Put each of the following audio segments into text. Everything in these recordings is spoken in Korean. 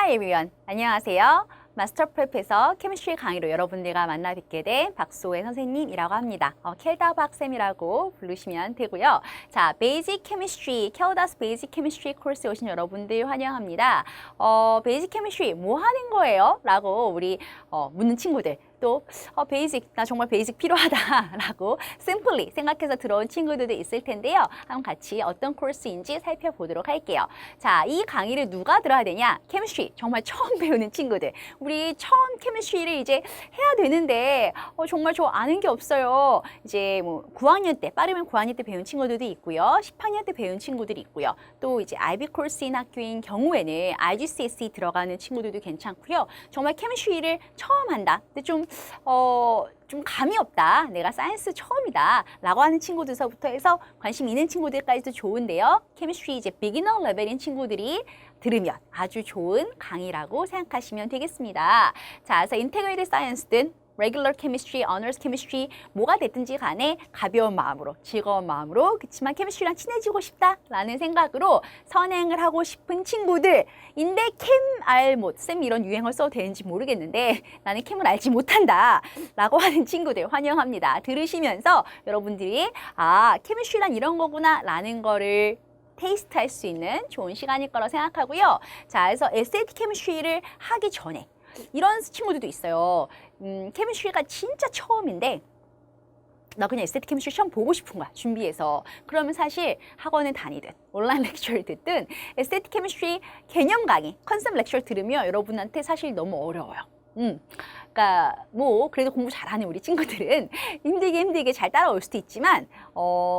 Hi everyone. 안녕하세요. 마스터 프랩에서 케미스트리 강의로 여러분들과 만나 뵙게 된 박소혜 선생님이라고 합니다. 켈다 박쌤이라고 부르시면 되고요. 자, 베이직 케미스트리, 켈다스 베이직 케미스트리 코र्스에 오신 여러분들 환영합니다. 베이직 케미스트리 뭐 하는 거예요? 라고 우리 묻는 친구들. 또 베이직, 나 정말 베이직 필요하다라고 심플리 생각해서 들어온 친구들도 있을 텐데요. 한번 같이 어떤 코र्스인지 살펴보도록 할게요. 자, 이 강의를 누가 들어야 되냐? 케미스트리, 정말 처음 배우는 친구들. 우리 처음 케미스트리를 이제 해야 되는데 정말 저 아는 게 없어요. 이제 뭐 9학년 때, 빠르면 9학년 때 배운 친구들도 있고요. 10학년 때 배운 친구들이 있고요. 또 이제 IB 코र्스인 학교인 경우에는 IGCSE 들어가는 친구들도 괜찮고요. 정말 케미스트리를 처음 한다. 근데 좀 감이 없다. 내가 사이언스 처음이다. 라고 하는 친구들서부터 해서 관심 있는 친구들까지도 좋은데요. 케미스트리 이제 비기너 레벨인 친구들이 들으면 아주 좋은 강의라고 생각하시면 되겠습니다. 자, 그래서 인테그레이티드 사이언스든 regular chemistry, honors chemistry 뭐가 됐든지 간에 가벼운 마음으로, 즐거운 마음으로 그치만 케미스트리랑 친해지고 싶다라는 생각으로 선행을 하고 싶은 친구들인데 캠 알 못, 쌤 이런 유행어 써도 되는지 모르겠는데 나는 캠을 알지 못한다 라고 하는 친구들 환영합니다. 들으시면서 여러분들이 케미스트리란 이런 거구나 라는 거를 테이스트 할 수 있는 좋은 시간일 거라고 생각하고요. 자, 그래서 SAT 케미스트리를 하기 전에 이런 친구들도 있어요. 케미스트리가 진짜 처음인데 나 그냥 SAT 케미스트리 시험 보고 싶은 거야, 준비해서. 그러면 사실 학원을 다니든 온라인 렉처를 듣든 SAT 케미스트리 개념 강의, 컨셉 렉처 들으면 여러분한테 사실 너무 어려워요. 그러니까 뭐 그래도 공부 잘하는 우리 친구들은 힘들게 잘 따라올 수도 있지만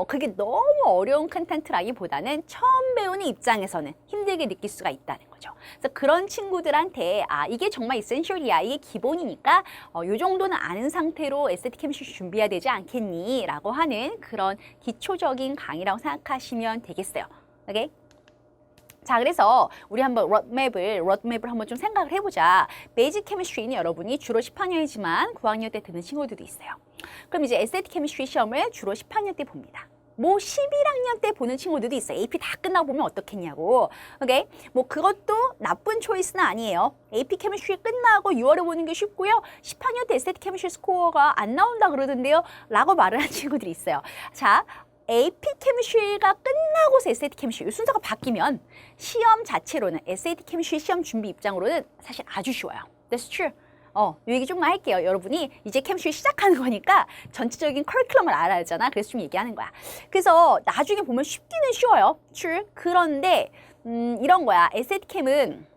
그게 너무 어려운 컨텐츠라기보다는 처음 배우는 입장에서는 힘들게 느낄 수가 있다는 거죠. 그래서 그런 친구들한테 이게 정말 이센셜이야, 이게 기본이니까 요 정도는 아는 상태로 SAT 케미스트리 준비해야 되지 않겠니? 라고 하는 그런 기초적인 강의라고 생각하시면 되겠어요. 오케이? 자, 그래서 우리 한번 로드맵을 한번 좀 생각을 해보자. 베이직 케미스트리는 여러분이 주로 10학년이지만 9학년 때 듣는 친구들도 있어요. 그럼 이제 SAT 케미스트리 시험을 주로 10학년 때 봅니다. 뭐 11학년 때 보는 친구들도 있어요. AP 다 끝나고 보면 어떻겠냐고. 오케이? 뭐 그것도 나쁜 초이스는 아니에요. AP 케미스트리 끝나고 6월에 보는 게 쉽고요. 10학년 때 SAT 케미스트리 스코어가 안 나온다 그러던데요. 라고 말을 한 친구들이 있어요. 자, AP 케미스트리가 끝나고서 SAT 케미스트리 순서가 바뀌면 시험 자체로는 SAT 케미스트리 시험 준비 입장으로는 사실 아주 쉬워요. That's true. 요 얘기 좀만 할게요. 여러분이 이제 케미스트리 시작하는 거니까 전체적인 커리큘럼을 알아야 하잖아. 그래서 좀 얘기하는 거야. 그래서 나중에 보면 쉽기는 쉬워요. True. 그런데 이런 거야. SAT 캠은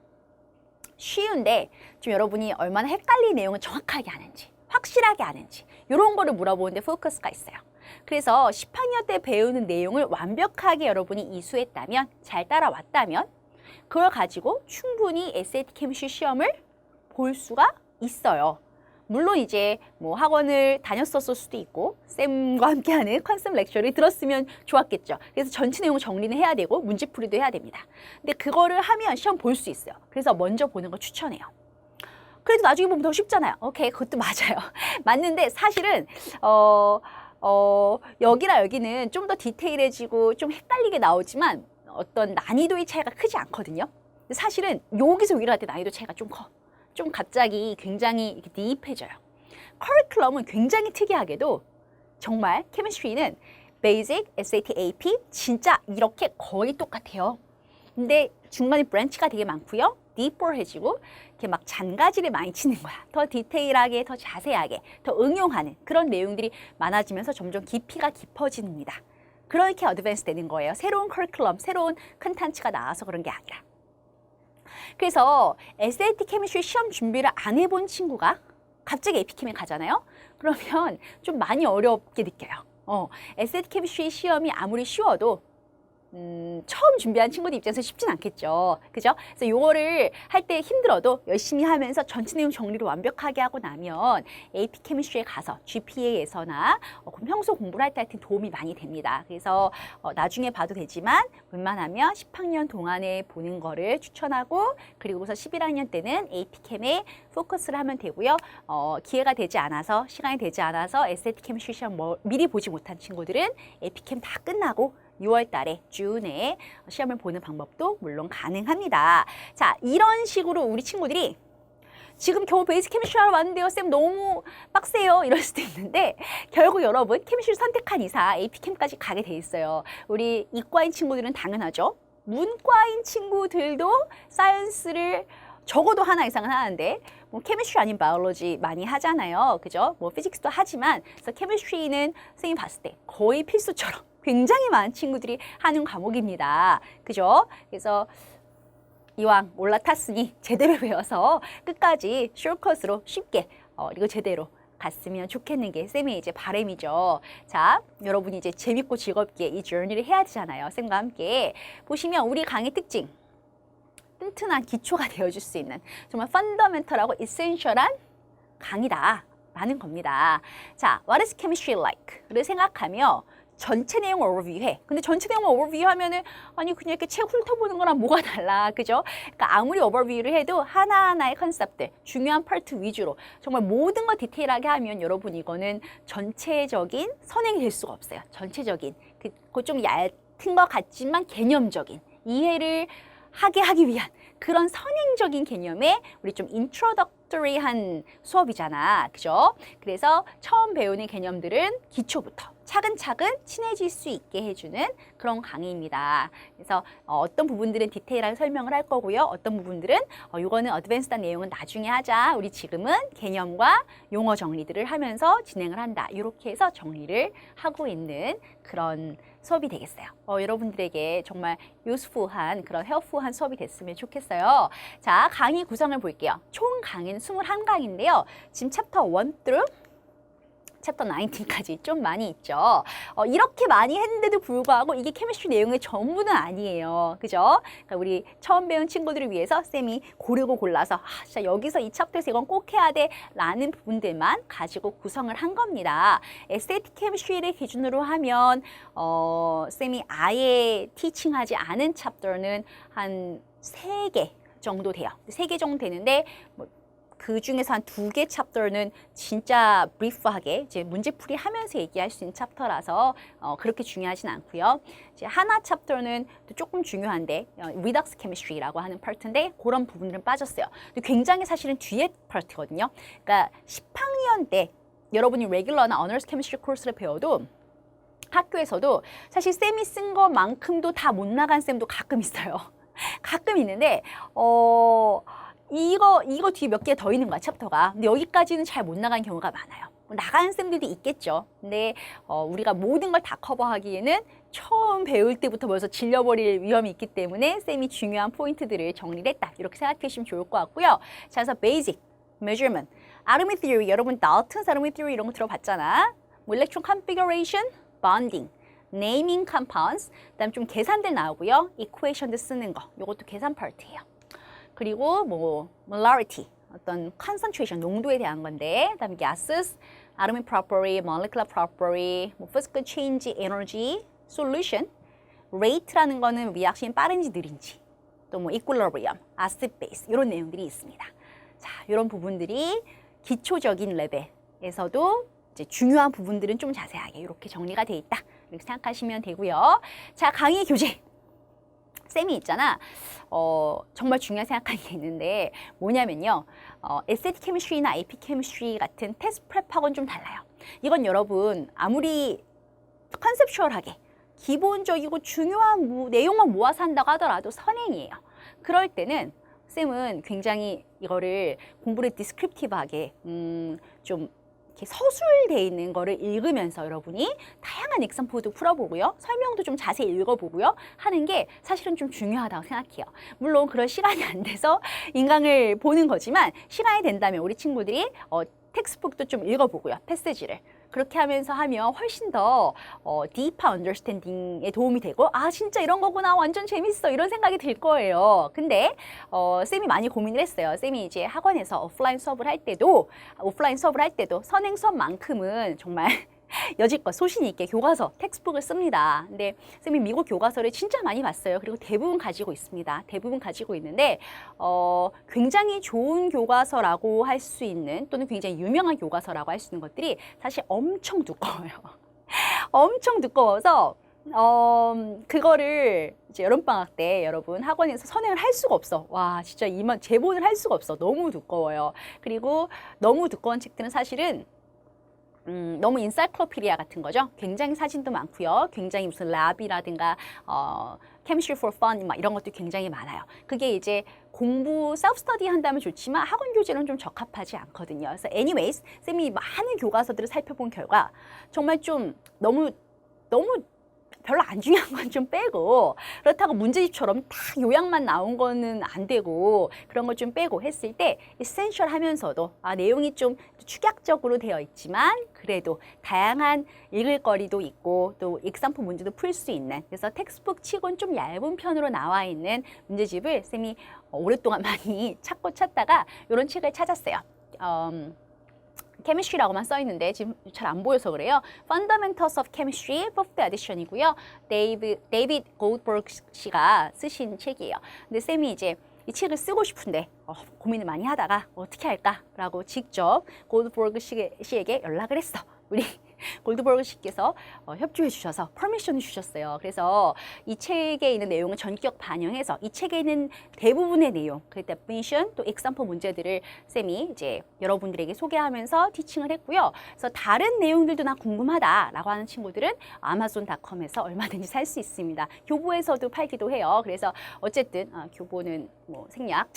쉬운데 좀 여러분이 얼마나 헷갈리는 내용을 정확하게 아는지, 확실하게 아는지 이런 거를 물어보는데 포커스가 있어요. 그래서 10학년 때 배우는 내용을 완벽하게 여러분이 이수했다면, 잘 따라왔다면 그걸 가지고 충분히 SAT 케미스트리 시험을 볼 수가 있어요. 물론 이제 뭐 학원을 다녔었을 수도 있고 쌤과 함께하는 컨셉 렉처를 들었으면 좋았겠죠. 그래서 전체 내용을 정리는 해야 되고 문제풀이도 해야 됩니다. 근데 그거를 하면 시험 볼 수 있어요. 그래서 먼저 보는 거 추천해요. 그래도 나중에 보면 더 쉽잖아요. 오케이, 그것도 맞아요. 맞는데 사실은 여기랑 여기는 좀 더 디테일해지고 좀 헷갈리게 나오지만 어떤 난이도의 차이가 크지 않거든요. 근데 사실은 여기서 위로 할 때 난이도 차이가 좀 커. 좀 갑자기 굉장히 이렇게 딥해져요. 커리큘럼은 굉장히 특이하게도 정말 케미스트리는 베이직, SAT, AP 진짜 이렇게 거의 똑같아요. 근데 중간에 브랜치가 되게 많고요. 딥볼해지고 이렇게 막 잔가지를 많이 치는 거야. 더 디테일하게, 더 자세하게, 더 응용하는 그런 내용들이 많아지면서 점점 깊이가 깊어집니다. 그렇게 어드밴스 되는 거예요. 새로운 커리큘럼, 새로운 컨텐츠가 나와서 그런 게 아니라. 그래서 SAT 케미스트리 시험 준비를 안 해본 친구가 갑자기 에피케미에 가잖아요. 그러면 좀 많이 어렵게 느껴요. SAT 케미스트리 시험이 아무리 쉬워도 처음 준비한 친구들 입장에서 쉽진 않겠죠. 그죠? 그래서 요거를 할 때 힘들어도 열심히 하면서 전체 내용 정리를 완벽하게 하고 나면 AP 케미스트리에 가서 GPA에서나 평소 공부를 할 때 하여튼 도움이 많이 됩니다. 그래서 나중에 봐도 되지만 웬만하면 10학년 동안에 보는 거를 추천하고 그리고서 11학년 때는 AP 캠에 포커스를 하면 되고요. 기회가 되지 않아서 시간이 되지 않아서 SAT 케미스트리 시험 미리 보지 못한 친구들은 AP 캠 다 끝나고 6월 달에 June에 시험을 보는 방법도 물론 가능합니다. 자, 이런 식으로 우리 친구들이 지금 겨우 베이직 케미스트리 하러 왔는데요. 쌤 너무 빡세요. 이럴 수도 있는데 결국 여러분 케미스트리 선택한 이상 AP캠까지 가게 돼 있어요. 우리 이과인 친구들은 당연하죠. 문과인 친구들도 사이언스를 적어도 하나 이상은 하는데 뭐 케미스트리 아닌 바이올로지 많이 하잖아요. 그죠? 뭐 피직스도 하지만 그래서 케미스트리는 선생님이 봤을 때 거의 필수처럼 굉장히 많은 친구들이 하는 과목입니다. 그죠? 그래서 이왕 올라탔으니 제대로 배워서 끝까지 숏컷으로 쉽게 이거 제대로 갔으면 좋겠는 게 쌤의 이제 바람이죠. 자, 여러분이 이제 재밌고 즐겁게 이 journey를 해야 되잖아요. 쌤과 함께. 보시면 우리 강의 특징. 튼튼한 기초가 되어줄 수 있는 정말 펀더멘털하고 이센셜한 강의다 라는 겁니다. 자, what is chemistry like?를 생각하며 전체 내용을 오버뷰해. 근데 전체 내용을 오버뷰하면은 아니 그냥 이렇게 책 훑어보는 거랑 뭐가 달라, 그죠? 그러니까 아무리 오버뷰를 해도 하나하나의 컨셉들, 중요한 파트 위주로 정말 모든 거 디테일하게 하면 여러분 이거는 전체적인 선행이 될 수가 없어요. 전체적인 그 좀 얕은 것 같지만 개념적인 이해를 하기 위한 그런 선행적인 개념에 우리 좀 인트로덕터리한 수업이잖아, 그죠? 그래서 처음 배우는 개념들은 기초부터 차근차근 친해질 수 있게 해주는 그런 강의입니다. 그래서 어떤 부분들은 디테일하게 설명을 할 거고요. 어떤 부분들은 이거는 어드밴스드한 내용은 나중에 하자. 우리 지금은 개념과 용어 정리들을 하면서 진행을 한다. 이렇게 해서 정리를 하고 있는 그런 수업이 되겠어요. 여러분들에게 정말 useful한 그런 helpful한 수업이 됐으면 좋겠어요. 자, 강의 구성을 볼게요. 총 강의는 21강인데요. 지금 챕터 1 through 챕터 19까지 좀 많이 있죠. 이렇게 많이 했는데도 불구하고 이게 케미스트리 내용의 전부는 아니에요. 그죠? 그러니까 우리 처음 배운 친구들을 위해서 쌤이 고르고 골라서 진짜 여기서 이 챕터에서 이건 꼭 해야 돼 라는 부분들만 가지고 구성을 한 겁니다. 에스테틱 케미스트리를 기준으로 하면 쌤이 아예 티칭하지 않은 챕터는 한 3개 정도 돼요. 3개 정도 되는데 그 중에서 한 2개 챕터는 진짜 브리프하게 이제 문제풀이 하면서 얘기할 수 있는 챕터라서 그렇게 중요하진 않고요. 이제 하나 챕터는 또 조금 중요한데 리덕스 케미스트리라고 하는 파트인데 그런 부분들은 빠졌어요. 근데 굉장히 사실은 뒤에 파트거든요. 그러니까 10학년 때 여러분이 레귤러나 어너스 케미스트리 코र्스를 배워도 학교에서도 사실 쌤이 쓴 것만큼도 다 못 나간 쌤도 가끔 있어요. 가끔 있는데 이거 뒤에 몇 개 더 있는 거야, 챕터가. 근데 여기까지는 잘 못 나간 경우가 많아요. 나가는 쌤들도 있겠죠. 근데 우리가 모든 걸 다 커버하기에는 처음 배울 때부터 벌써 질려버릴 위험이 있기 때문에 쌤이 중요한 포인트들을 정리를 했다. 이렇게 생각해 주시면 좋을 것 같고요. 자, 그래서 베이직, measurement, atomic theory, 여러분 Dalton's atomic theory 이런 거 들어봤잖아. 뭐 electron configuration, bonding, naming compounds, 그다음 좀 계산들 나오고요. equation도 쓰는 거, 이것도 계산 파트예요. 그리고 뭐 molarity, 어떤 concentration, 농도에 대한 건데, 그다음에 gases, atomic property, molecular property, 뭐 physical change, energy, solution, rate라는 거는 리액션이 빠른지 느린지, 또 뭐 equilibrium, acid base 이런 내용들이 있습니다. 자, 이런 부분들이 기초적인 레벨에서도 이제 중요한 부분들은 좀 자세하게 이렇게 정리가 돼 있다. 이렇게 생각하시면 되고요. 자, 강의 교재. 쌤이 있잖아. 정말 중요한 생각하는 게 있는데 뭐냐면요. 에스테틱 케미스트리나 AP 케미스트리 같은 테스트 프랩하고는 좀 달라요. 이건 여러분 아무리 컨셉슈얼하게 기본적이고 중요한 내용만 모아서 한다고 하더라도 선행이에요. 그럴 때는 쌤은 굉장히 이거를 공부를 디스크립티브하게 좀 이렇게 서술되어 있는 거를 읽으면서 여러분이 다양한 엑sam플도 풀어보고요. 설명도 좀 자세히 읽어보고요. 하는 게 사실은 좀 중요하다고 생각해요. 물론 그럴 시간이 안 돼서 인강을 보는 거지만 시간이 된다면 우리 친구들이 텍스트북도 좀 읽어보고요. 패시지를. 그렇게 하면서 하면 훨씬 더 deeper understanding에 도움이 되고 진짜 이런 거구나 완전 재밌어 이런 생각이 들 거예요. 근데 쌤이 많이 고민을 했어요. 쌤이 이제 학원에서 오프라인 수업을 할 때도 선행 수업만큼은 정말 여지껏 소신 있게 교과서, 텍스트북을 씁니다. 근데 쌤이 미국 교과서를 진짜 많이 봤어요. 그리고 대부분 가지고 있습니다. 대부분 가지고 있는데 굉장히 좋은 교과서라고 할 수 있는 또는 굉장히 유명한 교과서라고 할 수 있는 것들이 사실 엄청 두꺼워요. 엄청 두꺼워서 그거를 이제 여름방학 때 여러분 학원에서 선행을 할 수가 없어. 와, 진짜 이만 제본을 할 수가 없어. 너무 두꺼워요. 그리고 너무 두꺼운 책들은 사실은 너무 인사이클로피디아 같은 거죠. 굉장히 사진도 많고요. 굉장히 무슨 랩이라든가 chemistry for fun 막 이런 것도 굉장히 많아요. 그게 이제 공부 셀프 스터디 한다면 좋지만 학원 교재는 좀 적합하지 않거든요. 그래서 anyways, 쌤이 많은 교과서들을 살펴본 결과 정말 좀 너무 별로 안 중요한 건 좀 빼고, 그렇다고 문제집처럼 다 요약만 나온 거는 안 되고 그런 걸 좀 빼고 했을 때 에센셜 하면서도 내용이 좀 축약적으로 되어 있지만 그래도 다양한 읽을 거리도 있고 또 example 문제도 풀 수 있는, 그래서 텍스트북 치곤 좀 얇은 편으로 나와 있는 문제집을 쌤이 오랫동안 많이 찾다가 이런 책을 찾았어요. 케미스트리라고만 써 있는데 지금 잘 안 보여서 그래요. Fundamentals of Chemistry, 5th edition이고요. 데이비드 골드버그 씨가 쓰신 책이에요. 근데 쌤이 이제 이 책을 쓰고 싶은데 고민을 많이 하다가 어떻게 할까라고 직접 골드버그 씨에게 연락을 했어. 우리 골드버그 씨께서 협조해 주셔서 퍼미션을 주셨어요. 그래서 이 책에 있는 내용을 전격 반영해서 이 책에 있는 대부분의 내용, 그 definition 또 example 문제들을 쌤이 이제 여러분들에게 소개하면서 티칭을 했고요. 그래서 다른 내용들도 나 궁금하다라고 하는 친구들은 아마존닷컴에서 얼마든지 살 수 있습니다. 교보에서도 팔기도 해요. 그래서 어쨌든 교보는 뭐 생략.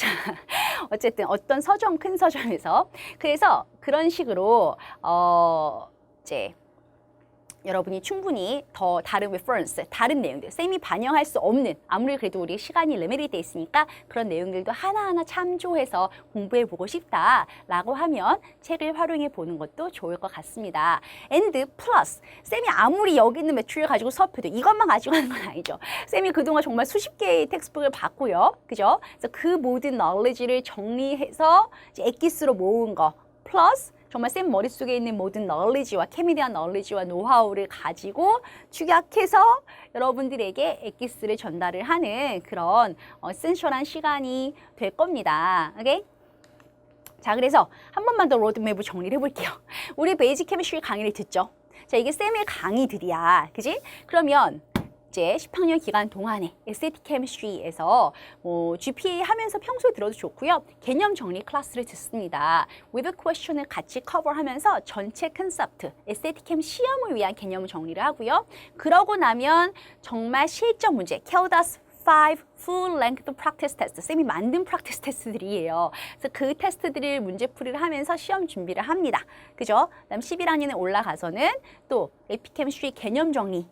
어쨌든 어떤 서점, 큰 서점에서, 그래서 그런 식으로 이제 여러분이 충분히 더 다른 reference, 다른 내용들, 쌤이 반영할 수 없는, 아무리 그래도 우리 시간이 리미트 돼 있으니까 그런 내용들도 하나하나 참조해서 공부해보고 싶다라고 하면 책을 활용해 보는 것도 좋을 것 같습니다. And plus, 쌤이 아무리 여기 있는 매출을 가지고 수업해도 이것만 가지고 하는 건 아니죠. 쌤이 그동안 정말 수십 개의 텍스트북을 봤고요. 그죠? 그래서 그 모든 knowledge를 정리해서 이제 엑기스로 모은 거, 플러스 정말 쌤 머릿속에 있는 모든 knowledge와 케미에 대한 knowledge와 노하우를 가지고 축약해서 여러분들에게 엑기스를 전달을 하는 그런 에센셜한 시간이 될 겁니다. 오케이? 자, 그래서 한 번만 더 로드맵을 정리를 해볼게요. 우리 베이직 케미스트리 강의를 듣죠? 자, 이게 쌤의 강의들이야. 그지? 그러면 이제 10학년 기간 동안에 SAT 케미스트리에서 GPA 하면서 평소에 들어도 좋고요. 개념 정리 클래스를 듣습니다. with question을 같이 커버하면서 전체 컨셉트, SAT 캠 시험을 위한 개념 정리를 하고요. 그러고 나면 정말 실전 문제, CALDAS 5 full length practice test, 쌤이 만든 practice 테스트들이에요. 그래서 그 테스트들을 문제풀이를 하면서 시험 준비를 합니다. 그죠? 그다음 11학년에 올라가서는 또 AP 케미스트리 개념 정리,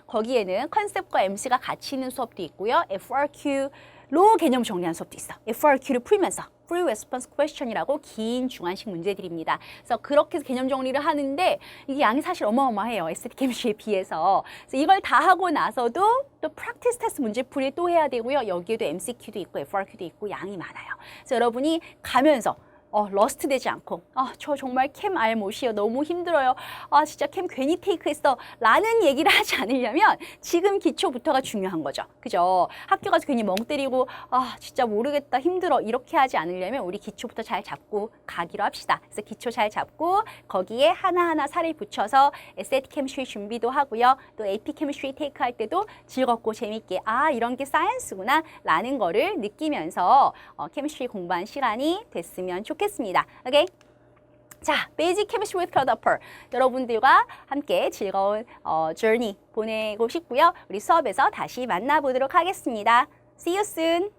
거기에는 컨셉과 MC가 같이 있는 수업도 있고요. FRQ로 개념 정리하는 수업도 있어. FRQ를 풀면서 Free Response Question이라고 긴 중간식 문제들입니다. 그래서 그렇게 해서 개념 정리를 하는데 이게 양이 사실 어마어마해요. SAT 케미스트리에 비해서. 그래서 이걸 다 하고 나서도 또 프랙티스 테스트 문제풀이 또 해야 되고요. 여기에도 MCQ도 있고 FRQ도 있고 양이 많아요. 그래서 여러분이 가면서 러스트 되지 않고 저 정말 캠 알 못이에요. 너무 힘들어요. 진짜 캠 괜히 테이크했어. 라는 얘기를 하지 않으려면 지금 기초부터가 중요한 거죠. 그죠? 학교 가서 괜히 멍 때리고 진짜 모르겠다, 힘들어 이렇게 하지 않으려면 우리 기초부터 잘 잡고 가기로 합시다. 그래서 기초 잘 잡고 거기에 하나하나 살을 붙여서 SAT 케미스트리 준비도 하고요. 또 AP 케미스트리 테이크할 때도 즐겁고 재밌게 이런 게 사이언스구나 라는 거를 느끼면서 케미스트리 공부한 시간이 됐으면 좋겠습니다. 오케이? 자, 베이직 케미스트리 with Claude Upper, 여러분들과 함께 즐거운 journey 보내고 싶고요. 우리 수업에서 다시 만나보도록 하겠습니다. See you soon.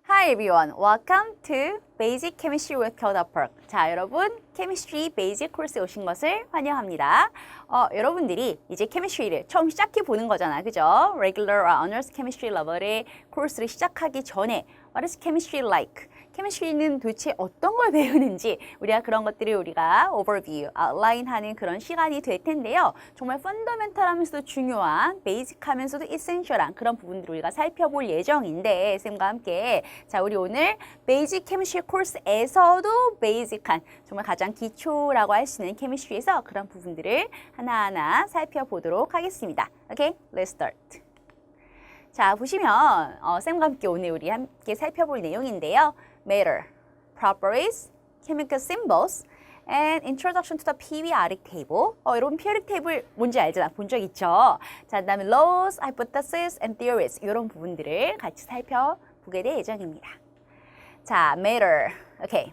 Hi everyone, welcome to Basic Chemistry with Claude Upper. 자, 여러분, 케미스트리 베이직 코र्스에 오신 것을 환영합니다. 여러분들이 이제 케미스트리를 처음 시작해 보는 거잖아, 그죠? Regular Honors Chemistry Level의 코र्스를 시작하기 전에 What is chemistry like? 케미스트리는 도대체 어떤 걸 배우는지 우리가 그런 것들을 우리가 overview, outline하는 그런 시간이 될 텐데요. 정말 펀더멘탈하면서도 중요한, 베이직하면서도 에센셜한 그런 부분들을 우리가 살펴볼 예정인데 쌤과 함께 자, 우리 오늘 베이직 케미스트리 코र्스에서도 베이직한 정말 가장 기초라고 할 수 있는 케미스트리에서 그런 부분들을 하나하나 살펴보도록 하겠습니다. 오케이, let's start. 자, 보시면 쌤과 함께 오늘 우리 함께 살펴볼 내용인데요. Matter, properties, chemical symbols, and introduction to the periodic table. 여러분 periodic table 뭔지 알잖아. 본 적 있죠? 자, 그다음에 laws, hypothesis, and theories 이런 부분들을 같이 살펴보게 될 예정입니다. 자, matter. 오케이.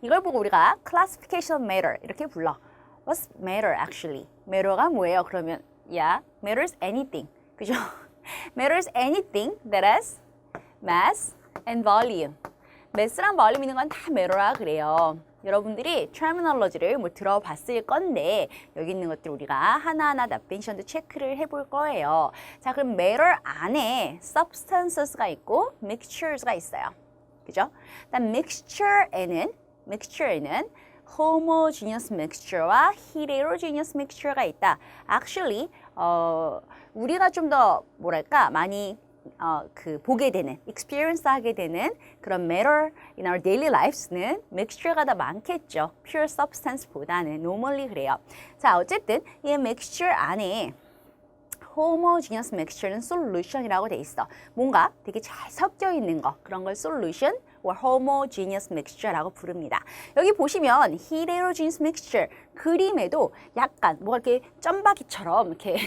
이걸 보고 우리가 classification of matter 이렇게 불러. What's matter actually? matter가 뭐예요? 그러면 matters anything. 그죠? matters anything that has mass and volume. mass랑 volume 있는 건 다 matter라 그래요. 여러분들이 terminology를 뭐 들어봤을 건데 여기 있는 것들 우리가 하나하나 definition도 체크를 해볼 거예요. 자, 그럼 matter 안에 substances가 있고 mixtures가 있어요. 그죠? 일단 mixture에는 homogeneous mixture와 heterogeneous mixture가 있다. Actually, 우리가 좀 더 뭐랄까 많이 보게 되는, experience 하게 되는 그런 matter in our daily lives는 mixture가 더 많겠죠. pure substance보다는 normally 그래요. 자, 어쨌든 이 mixture 안에 homogeneous mixture는 solution이라고 돼 있어. 뭔가 되게 잘 섞여 있는 거, 그런 걸 solution or homogeneous mixture라고 부릅니다. 여기 보시면 heterogeneous mixture 그림에도 약간 뭐가 이렇게 점박이처럼 이렇게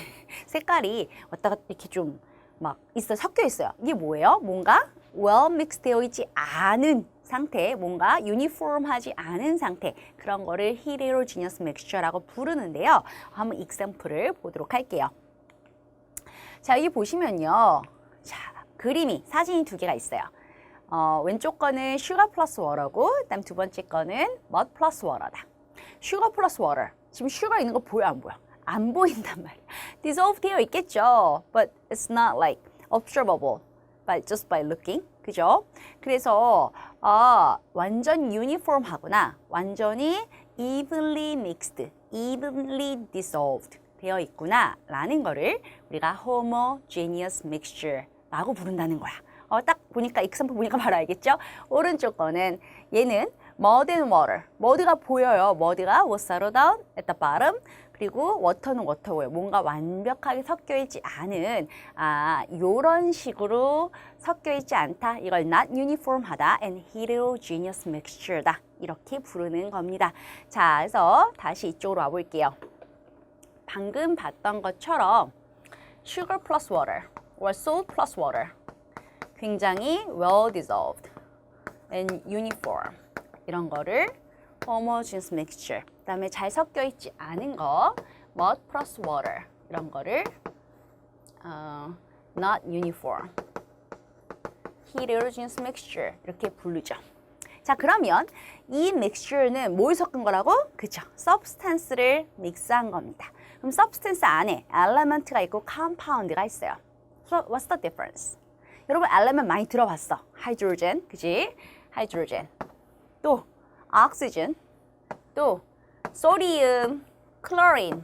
색깔이 왔다 갔다 이렇게 좀 막 섞여 있어요. 이게 뭐예요? 뭔가 well mixed 되어 있지 않은 상태, 뭔가 유니폼하지 않은 상태, 그런 거를 heterogeneous mixture라고 부르는데요. 한번 example를 보도록 할게요. 자, 여기 보시면요. 자, 사진이 두 개가 있어요. 왼쪽 거는 sugar plus water고, 그다음 두 번째 거는 mud plus water다. sugar plus water. 지금 sugar 있는 거 보여, 안 보여? 안 보인단 말이야. dissolve 되어 있겠죠. But it's not like observable just by looking. 그죠? 그래서 완전 uniform하거나 완전히 evenly mixed, evenly dissolved 되어 있구나 라는 거를 우리가 homogeneous mixture라고 부른다는 거야. 딱 보니까 example 보니까 바로 알겠죠? 오른쪽 거는 얘는 mud and water. mud가 보여요. mud가 was settled down at the bottom. 그리고 water는 water고요. 뭔가 완벽하게 섞여 있지 않은 요런 식으로 섞여 있지 않다. 이걸 not uniform하다 and heterogeneous mixture다. 이렇게 부르는 겁니다. 자, 그래서 다시 이쪽으로 와 볼게요. 방금 봤던 것처럼 sugar plus water or salt plus water 굉장히 well dissolved and uniform 이런 거를 homogeneous mixture 그다음에 잘 섞여 있지 않은 거 mud plus water 이런 거를 not uniform heterogeneous mixture 이렇게 부르죠. 자, 그러면 이 mixture는 뭘 섞은 거라고? 그죠? substance를 믹스한 겁니다. 그럼 substance 안에 element가 있고 compound가 있어요. So what's the difference? 여러분 element 많이 들어봤어. hydrogen, 그지? hydrogen. 또 oxygen, 또 sodium, chlorine,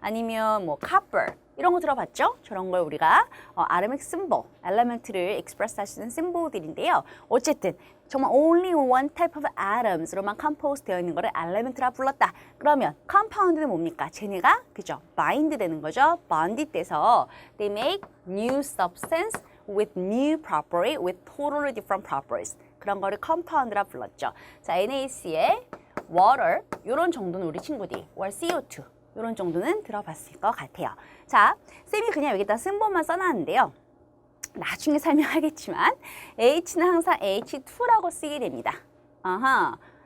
아니면 뭐 copper 이런 거 들어봤죠? 저런 걸 우리가 aromatic symbol, element를 express 할 수 있는 심볼들인데요. 어쨌든 정말 only one type of atoms로만 compose 되어 있는 거를 element라 불렀다. 그러면 compound는 뭡니까? 쟤네가 그죠? bind 되는 거죠. bonded 돼서 they make new substance with new property, with totally different properties. 그런 거를 compound라 불렀죠. 자, NaCl, water 이런 정도는 우리 친구들이 or CO2 이런 정도는 들어봤을 것 같아요. 자, 쌤이 그냥 여기다 심볼만 써놨는데요. 나중에 설명하겠지만 H는 항상 H2라고 쓰게 됩니다.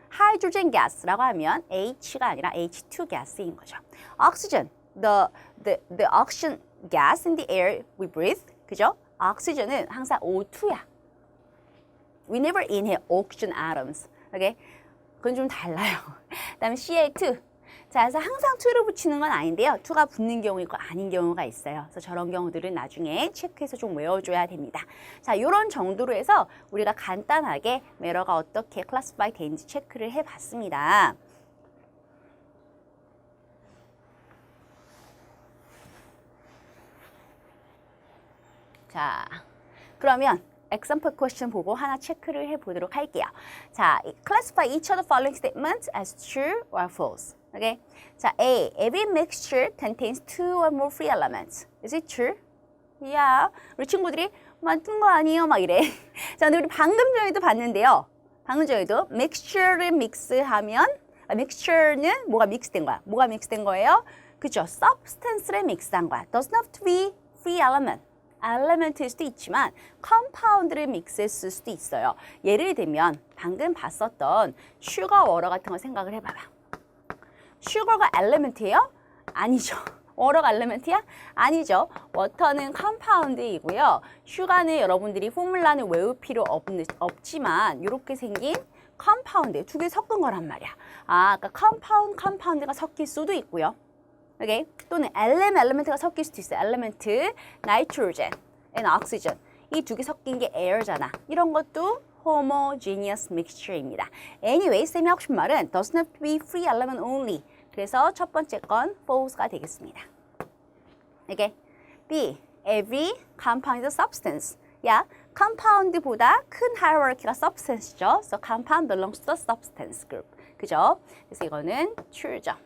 하이드로젠 가스라고 하면 H가 아니라 H2 가스인 거죠. Oxygen, the oxygen gas in the air we breathe, 그죠? 오xygen은 항상 O2야. We never inhale oxygen atoms. 오케이? 그건 좀 달라요. 그다음에 Cl2. 자, 그래서 항상 2를 붙이는 건 아닌데요. 2가 붙는 경우 있고 아닌 경우가 있어요. 그래서 저런 경우들은 나중에 체크해서 좀 외워줘야 됩니다. 자, 이런 정도로 해서 우리가 간단하게 매러가 어떻게 클래시파이 되는지 체크를 해봤습니다. 자, 그러면 example question 보고 하나 체크를 해보도록 할게요. 자, classify each of the following statements as true or false. Okay? 자, A. Every mixture contains two or more free elements. Is it true? Yeah. 우리 친구들이 맞는 거 아니에요? 막 이래. 자, 근데 우리 방금 전에도 봤는데요. 방금 전에도 mixture를 믹스하면 mixture는 뭐가 믹스된 거야? 뭐가 믹스된 거예요? 그죠? substance를 믹스한 거야. doesn't have to be free element. element일 수도 있지만 compound를 믹스했을 수도 있어요. 예를 들면 방금 봤었던 슈거 워터 같은 거 생각을 해봐봐. 슈거가 element이에요? 아니죠. 워터가 엘레멘트야? 아니죠. 워터는 컴파운드이고요. 슈가는 여러분들이 포뮬라는 외울 필요 없지만 이렇게 생긴 컴파운드 두 개 섞은 거란 말이야. 아까 컴파운드가 섞일 수도 있고요. 오케이? 또는 엘레멘트가 섞일 수도 있어요. 엘레멘트, 나이트로젠, 오xygen 이 두 개 섞인 게 air잖아. 이런 것도 homogeneous mixture입니다. Anyway, 쌤이 하고 싶은 말은 doesn't have to be free element only. 그래서 첫 번째 건 false가 되겠습니다. 오케이? B. Every compound is a substance. 야, compound보다 큰 hierarchy가 substance죠. So compound belongs to the substance group. 그죠? 그래서 이거는 true죠.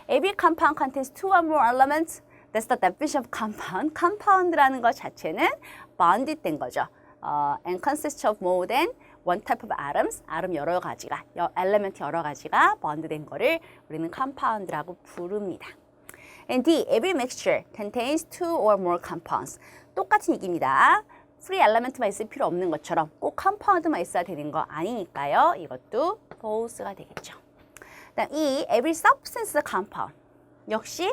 Every compound contains two or more elements. That's the definition of compound. compound라는 것 자체는 bonded 된 거죠. And consists of more than one type of atoms, 아tom 여러 가지가, element 여러 가지가 bond된 거를 우리는 compound라고 부릅니다. And D, every mixture contains two or more compounds. 똑같은 얘기입니다. free element만 있을 필요 없는 것처럼 꼭 compound만 있어야 되는 거 아니니까요. 이것도 false가 되겠죠. 그다음 E, every substance is a compound. 역시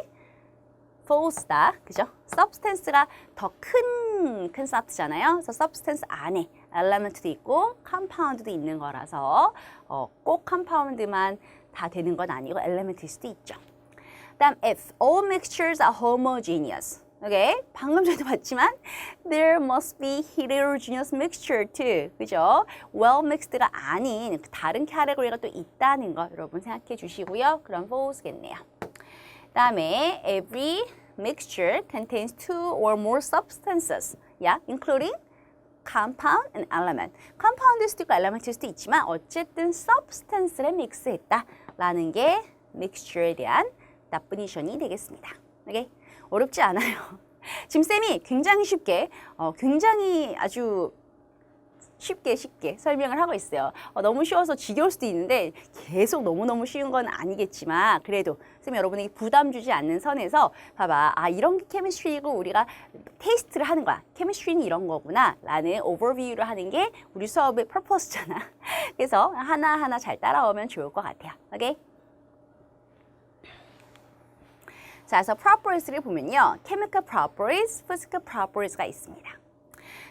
false다. 그죠? substance가 더 큰 컨셉트잖아요. 그래서 substance 안에 element도 있고 compound도 있는 거라서 꼭 compound만 다 되는 건 아니고 element일 수도 있죠. 그다음 F, all mixtures are homogeneous. 오케이? 방금 전에도 봤지만 there must be heterogeneous mixture too. 그죠? well mixed가 아닌 다른 카테고리가 또 있다는 거 여러분 생각해 주시고요. 그럼 false겠네요. 그다음에 every mixture contains two or more substances. Yeah, including compound and element. compound일 수도 있고 element일 수도 있지만 어쨌든 substance를 믹스했다라는 게 mixture에 대한 definition이 되겠습니다. 오케이? 어렵지 않아요. 지금 쌤이 굉장히 쉽게, 굉장히 아주 쉽게 설명을 하고 있어요. 너무 쉬워서 지겨울 수도 있는데 계속 너무너무 쉬운 건 아니겠지만 그래도 쌤이 여러분에게 부담 주지 않는 선에서 봐봐. 아, 이런 게 케미스트리고 우리가 테스트를 하는 거야. 케미스트리는 이런 거구나 라는 오버뷰를 하는 게 우리 수업의 퍼포스잖아. 그래서 하나하나 잘 따라오면 좋을 것 같아요. 오케이? 자, 그래서 properties를 보면요. chemical properties, physical properties가 있습니다.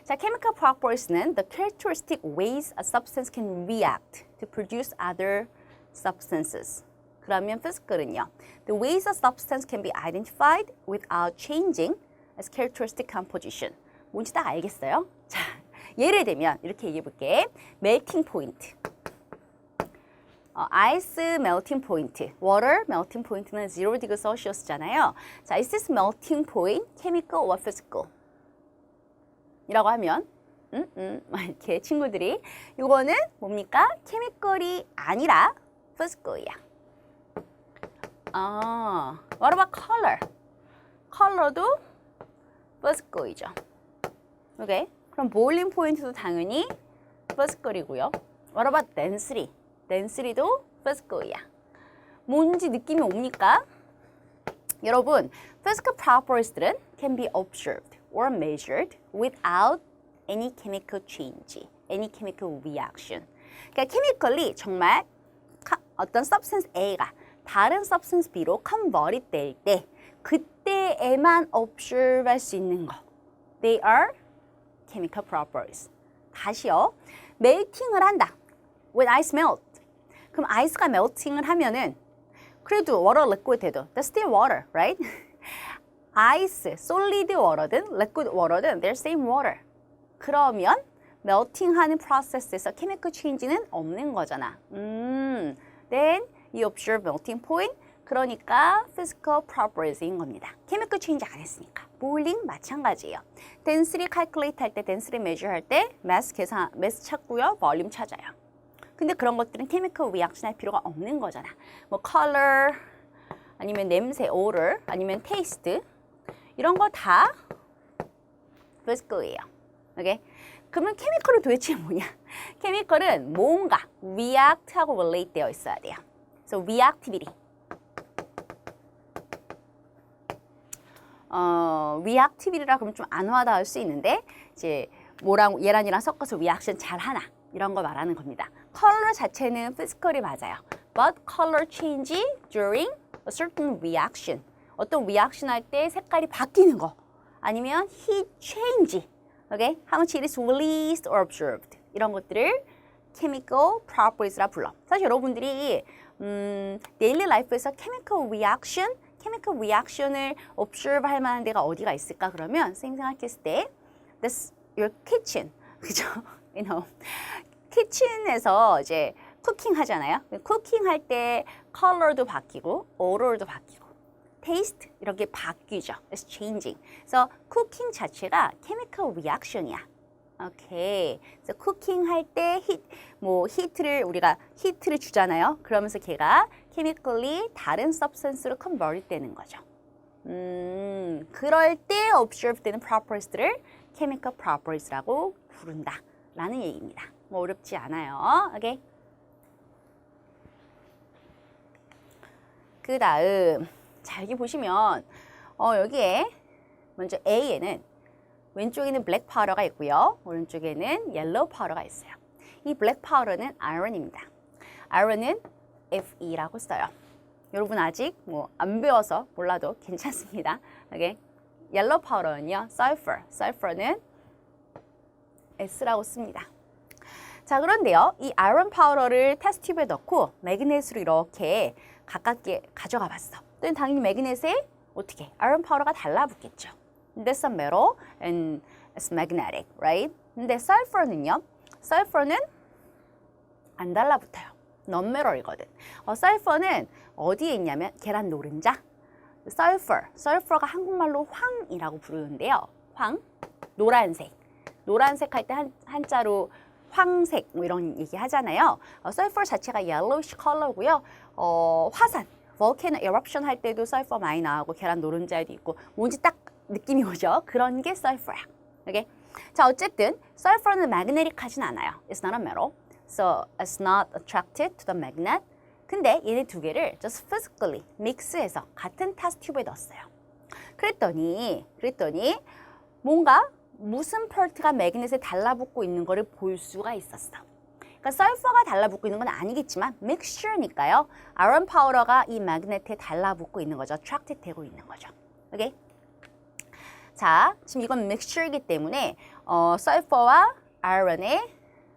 자, chemical properties는 the characteristic ways a substance can react to produce other substances. 그러면 physical은요. The ways a substance can be identified without changing its characteristic composition. 뭔지 다 알겠어요? 자, 예를 들면 이렇게 얘기해 볼게. melting point. ice melting point, water melting point는 0 degree Celsius잖아요. 자, is this melting point chemical or physical? 이라고 하면 이렇게 친구들이 이거는 뭡니까? 케미컬이 아니라 physical이야. What about color? 컬러도 physical이죠. 오케이? 그럼 boiling point도 당연히 physical이고요. What about density? density도 physical이야. 뭔지 느낌이 옵니까? 여러분, physical properties들은 can be observed or measured without any chemical change, any chemical reaction. 그러니까 chemically 정말 어떤 substance A가 다른 substance B로 converted 될 때 그때에만 observe 할 수 있는 거. They are chemical properties. 다시요. melting을 한다. When ice melt. 그럼 아이스가 melting을 하면은 그래도 water liquid 돼도 that's still water, right? 아이스, solid water든 liquid water든 they're same water. 그러면 melting하는 프로세스에서 chemical change는 없는 거잖아. Then you observe melting point. 그러니까 physical properties인 겁니다. chemical change 안 했으니까. boiling 마찬가지예요. density calculate 할 때, density measure 할 때 mass 찾고요, volume 찾아요. 근데 그런 것들은 chemical reaction 할 필요가 없는 거잖아. 뭐 color, 아니면 냄새, odor, 아니면 taste 이런 거 다 physical이에요. 오케이? 그러면 chemical은 도대체 뭐냐? chemical은 뭔가 react하고 relate 되어 있어야 돼요. So reactivity. reactivity라 그러면 좀 안 와닿을 수 있는데 이제 뭐랑 얘랑 섞어서 리액션 잘 하나 이런 거 말하는 겁니다. 컬러 자체는 physically 맞아요. But color change during a certain reaction. 어떤 reaction 할 때 색깔이 바뀌는 거. 아니면 heat change. Okay? How much it is released or observed. 이런 것들을 chemical properties라 불러. 사실 여러분들이 daily life에서 chemical reaction을 observe 할 만한 데가 어디가 있을까? 그러면 생각했을 때 this your kitchen. 그죠? You know. kitchen에서 이제 쿠킹 하잖아요. 쿠킹 할 때 컬러도 바뀌고 odor도 바뀌고 taste 이렇게 바뀌죠. It's changing. 그래서 쿠킹 자체가 chemical reaction이야. 오케이. 그래서 쿠킹 할 때 우리가 히트를 주잖아요. 그러면서 걔가 chemically 다른 substance로 convert 되는 거죠. 그럴 때 observe 되는 properties들을 chemical properties라고 부른다라는 얘기입니다. 뭐 어렵지 않아요. 오케이. 그 다음 자 여기 보시면 여기에 먼저 A에는 왼쪽에는 블랙 파우더가 있고요. 오른쪽에는 옐로우 파우더가 있어요. 이 블랙 파우더는 아이론입니다. 아이론은 Fe라고 써요. 여러분 아직 안 배워서 몰라도 괜찮습니다. 오케이. 옐로우 파우더는요. 설퍼는 S라고 씁니다. 자 그런데요. 이 아이론 파우더를 테스트 튜브에 넣고 매그넷으로 이렇게 가깝게 가져가 봤어. 또는 당연히 매그넷에 어떻게 아이론 파우더가 달라붙겠죠. There's some metal and it's magnetic, right? 근데 설퍼는요. 설퍼는 안 달라붙어요. non-metal이거든. 설퍼는 어디에 있냐면 계란 노른자. 설퍼가 한국말로 황이라고 부르는데요. 황, 노란색. 노란색 할 때 한자로 황색 이런 얘기 하잖아요. 설퍼 자체가 yellowish 컬러고요. 화산, volcano eruption 할 때도 설퍼 많이 나오고 계란 노른자에도 있고 뭔지 딱 느낌이 오죠. 그런 게 설퍼야. 오케이? 자 어쨌든 설퍼는 magnetic하진 않아요. It's not a metal, so it's not attracted to the magnet. 근데 얘네 두 개를 just physically 믹스해서 같은 테스트 튜브에 넣었어요. 그랬더니 뭔가 무슨 펄트가 매그넷에 달라붙고 있는 거를 볼 수가 있었어. 그러니까 설퍼가 달라붙고 있는 건 아니겠지만 믹스처니까요. 아이론 파우더가 이 매그넷에 달라붙고 있는 거죠. attracted 되고 있는 거죠. 오케이? 자, 지금 이건 믹스처이기 때문에 설퍼와 아이론의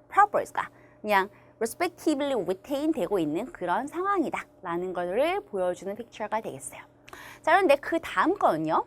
properties가 그냥 respectively retain 되고 있는 그런 상황이다 라는 것을 보여주는 픽처가 되겠어요. 자, 그런데 그 다음 거는요.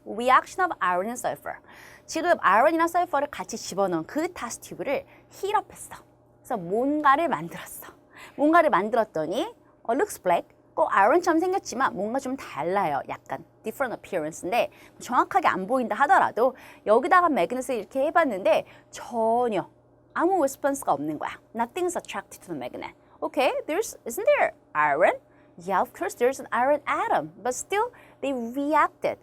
reaction of iron and sulfur. 지금 아이론이나 설퍼를 같이 집어넣은 그 테스트 튜브를 힐업했어. 그래서 뭔가를 만들었어. 뭔가를 만들었더니 looks black. 꼭 아이론처럼 생겼지만 뭔가 좀 달라요. 약간 different appearance인데 정확하게 안 보인다 하더라도 여기다가 매그넷을 이렇게 해봤는데 전혀 아무 response가 없는 거야. Nothing's attracted to the magnet. Okay, isn't there iron? Yeah, of course there's an iron atom, but still they reacted.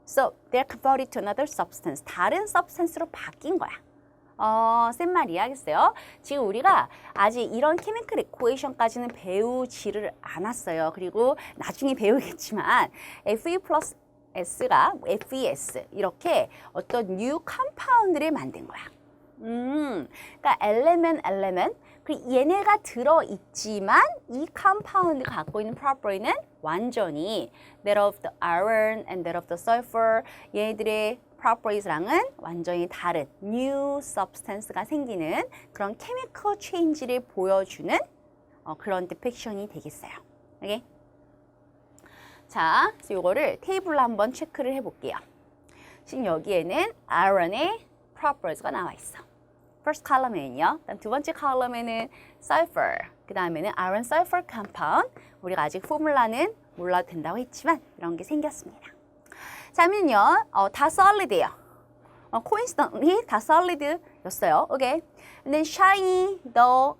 So they're converted to another substance. 다른 substance로 바뀐 거야. 센 말 이해하겠어요? 지금 우리가 아직 이런 chemical equation까지는 배우지를 않았어요. 그리고 나중에 배우겠지만 Fe 플러스 S가 FeS 이렇게 어떤 new compound를 만든 거야. 그러니까 element 그리고 얘네가 들어있지만 이 컴파운드가 갖고 있는 property는 완전히 that of the iron and that of the sulfur 얘네들의 properties랑은 완전히 다른 new substance가 생기는 그런 chemical change를 보여주는 그런 depiction이 되겠어요. 오케이? 자, 그래서 이거를 테이블로 한번 체크를 해볼게요. 지금 여기에는 iron의 properties가 나와 있어. first column에는요. 그다음 두 번째 column에는 sulfur, 그 다음에는 iron sulfur compound. 우리가 아직 포뮬라는 몰라도 된다고 했지만 이런 게 생겼습니다. 자, 그러면요. 다 solid예요. coincidentally 다 solid였어요. 오케이. And then shiny, dull.